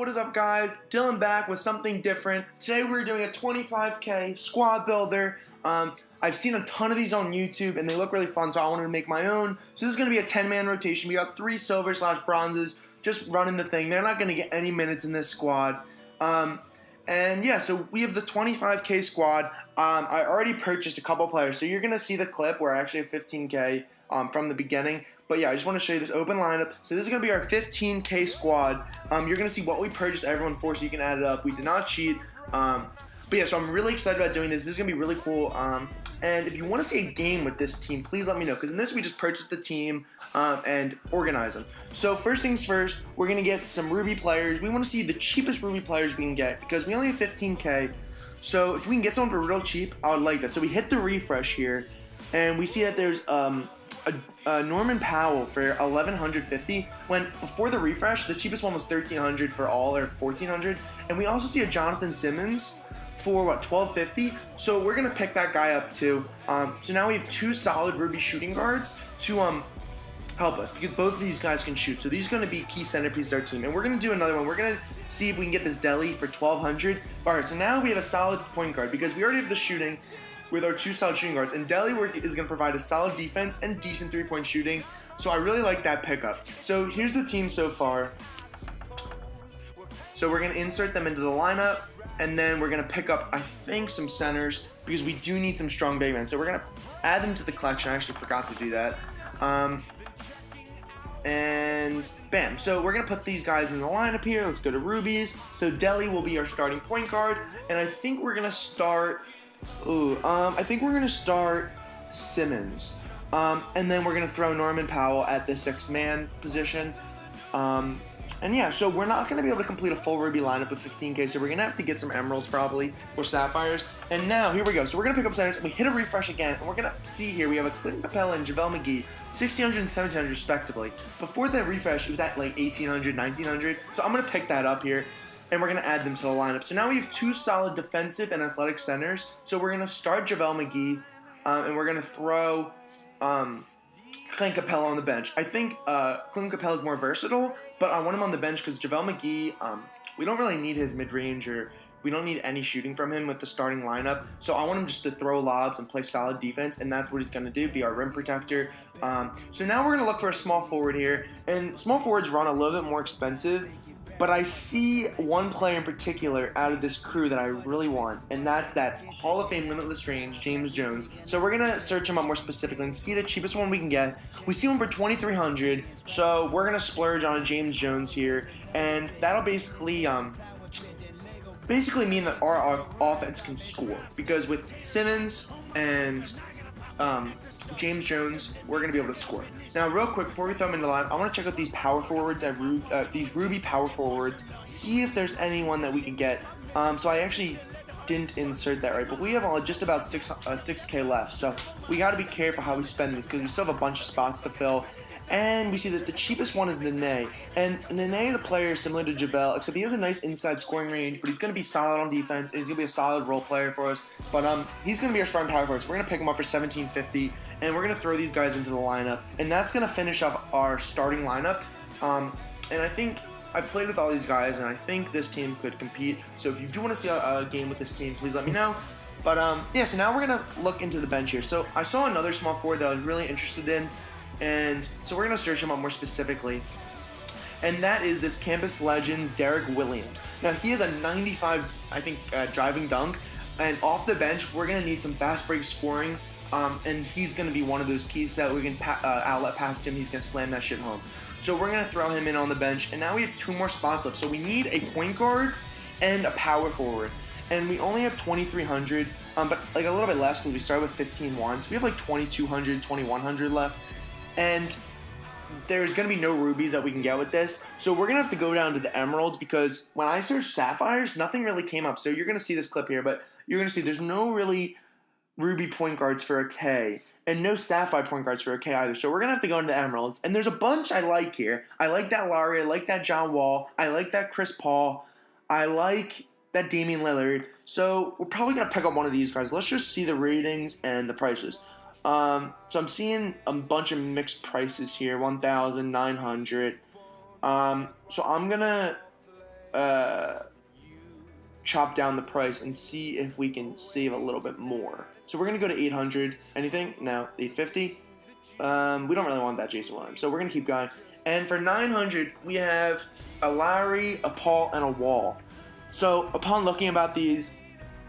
What is up, guys? Dylan back with something different. Today we're doing a 25k squad builder. I've seen a ton of these on YouTube and they look really fun, so I wanted to make my own. So this is going to be a 10-man rotation. We got 3 silver/bronzes just running the thing. They're not going to get any minutes in this squad. And yeah, so we have the 25k squad. I already purchased a couple players, so you're going to see the clip where I actually have 15k from the beginning. But yeah, I just want to show you this open lineup. So this is going to be our 15k squad. You're going to see what we purchased everyone for, so you can add it up. We did not cheat. But yeah, so I'm really excited about doing this. This is going to be really cool. And if you want to see a game with this team, please let me know. Because in this, we just purchased the team and organize them. So first things first, we're going to get some Ruby players. We want to see the cheapest Ruby players we can get, because we only have 15k. So if we can get someone for real cheap, I would like that. So we hit the refresh here, and we see that there's a Norman Powell for 1150, when before the refresh, the cheapest one was 1300 for all, or 1400. And we also see a Jonathan Simmons for what, 1250. So we're gonna pick that guy up too. So now we have 2 solid Ruby shooting guards to help us, because both of these guys can shoot. So these are gonna be key centerpieces of our team. And we're gonna do another one. We're gonna see if we can get this Deli for 1200. All right, so now we have a solid point guard, because we already have the shooting with our 2 solid shooting guards, and Deli is going to provide a solid defense and decent 3-point shooting. So I really like that pickup. So here's the team so far. So we're going to insert them into the lineup, and then we're going to pick up, I think, some centers, because we do need some strong big men. So we're going to add them to the collection. I actually forgot to do that. And bam. So we're going to put these guys in the lineup here. Let's go to Rubies. So Deli will be our starting point guard, and I think we're going to start... I think we're going to start Simmons. And then we're going to throw Norman Powell at the 6-man position. And yeah, so we're not going to be able to complete a full Ruby lineup with 15k, so we're going to have to get some Emeralds probably, or Sapphires. And now, here we go. So we're going to pick up centers, and we hit a refresh again, and we're going to see here, we have a Clint Capella and JaVale McGee, 1600 and 1700 respectively. Before that refresh, it was at like 1800, 1900, so I'm going to pick that up here, and we're going to add them to the lineup. So now we have 2 solid defensive and athletic centers. So we're going to start JaVale McGee, and we're going to throw Clint Capella on the bench. I think Clint Capella is more versatile, but I want him on the bench because JaVale McGee, we don't really need his mid-range, or we don't need any shooting from him with the starting lineup. So I want him just to throw lobs and play solid defense, and that's what he's going to do, be our rim protector. So now we're going to look for a small forward here, and small forwards run a little bit more expensive. But I see one player in particular out of this crew that I really want, and that's that Hall of Fame limitless range, James Jones. So we're going to search him up more specifically and see the cheapest one we can get. We see one for 2300, so we're going to splurge on a James Jones here, and that'll basically mean that our offense can score, because with Simmons and James Jones, we're going to be able to score. Now, real quick, before we throw them into the line, I want to check out these power forwards, these Ruby power forwards, see if there's anyone that we could get. So I actually didn't insert that right, but we have just about 6k left, so we got to be careful how we spend these, because we still have a bunch of spots to fill. And we see that the cheapest one is Nene. And Nene is a player similar to JaVale, except he has a nice inside scoring range, but he's going to be solid on defense, and he's going to be a solid role player for us. But he's going to be our starting power forward, so we're going to pick him up for 1750, and we're going to throw these guys into the lineup. And that's going to finish up our starting lineup. And I think I've played with all these guys, and I think this team could compete. So if you do want to see a game with this team, please let me know. But yeah, so now we're going to look into the bench here. So I saw another small forward that I was really interested in, and so we're going to search him up more specifically. And that is this Campus Legends Derek Williams. Now, he has a 95, I think, driving dunk. And off the bench, we're going to need some fast break scoring. And he's going to be one of those keys that we can outlet past him. He's going to slam that shit home. So we're going to throw him in on the bench. And now we have 2 more spots left. So we need a point guard and a power forward. And we only have 2300, but like a little bit less, because we started with 15-1. So we have like 2200, 2100 left. And there's going to be no rubies that we can get with this. So we're going to have to go down to the emeralds, because when I searched sapphires, nothing really came up. So you're going to see this clip here, but you're going to see there's no really ruby point guards for a K, and no sapphire point guards for a K either. So we're going to have to go into emeralds. And there's a bunch I like here. I like that Lowry. I like that John Wall. I like that Chris Paul. I like that Damian Lillard. So we're probably going to pick up one of these guys. Let's just see the ratings and the prices. So I'm seeing a bunch of mixed prices here, 1,900. So I'm gonna chop down the price and see if we can save a little bit more. So we're going to go to 800. Anything? No. 850. We don't really want that Jason Williams, so we're going to keep going. And for 900, we have a Lowry, a Paul, and a Wall. So upon looking about these,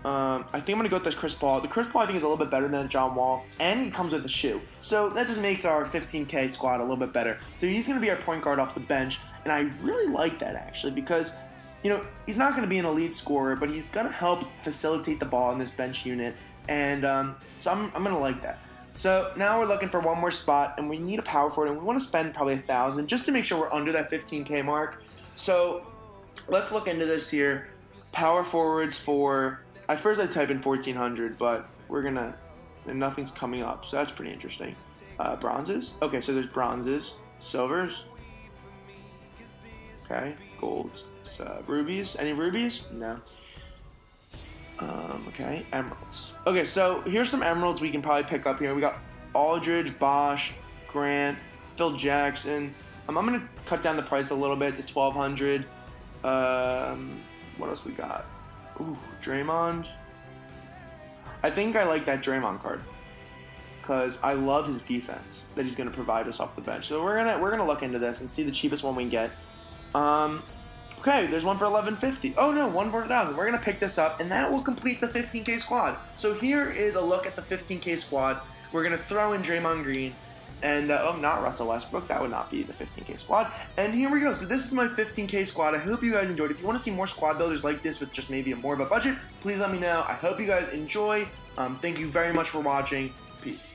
I think I'm going to go with this Chris Paul. The Chris Paul I think is a little bit better than John Wall, and he comes with a shoe. So that just makes our 15K squad a little bit better. So he's going to be our point guard off the bench, and I really like that actually because, you know, he's not going to be an elite scorer, but he's going to help facilitate the ball in this bench unit, and so I'm going to like that. So now we're looking for one more spot, and we need a power forward, and we want to spend probably 1,000 just to make sure we're under that 15K mark. So let's look into this here. Power forwards for, at first I type in 1,400, but we're gonna, and nothing's coming up, so that's pretty interesting. Bronzes? Okay, so there's bronzes, silvers. Okay, golds, rubies. Any rubies? No. Okay, emeralds. Okay, so here's some emeralds we can probably pick up here. We got Aldridge, Bosch, Grant, Phil Jackson. I'm gonna cut down the price a little bit to 1,200. What else we got? Ooh, Draymond. I think I like that Draymond card because I love his defense that he's gonna provide us off the bench. So we're gonna look into this and see the cheapest one we can get. Okay, there's one for 1,150. Oh no, one for 1,000. We're gonna pick this up, and that will complete the 15K squad. So here is a look at the 15K squad. We're gonna throw in Draymond Green, and not Russell Westbrook. That would not be the 15K squad. And here we go. So this is my 15K squad. I hope you guys enjoyed. If you want to see more squad builders like this with just maybe more of a budget, please let me know. I hope you guys enjoy. Thank you very much for watching. Peace.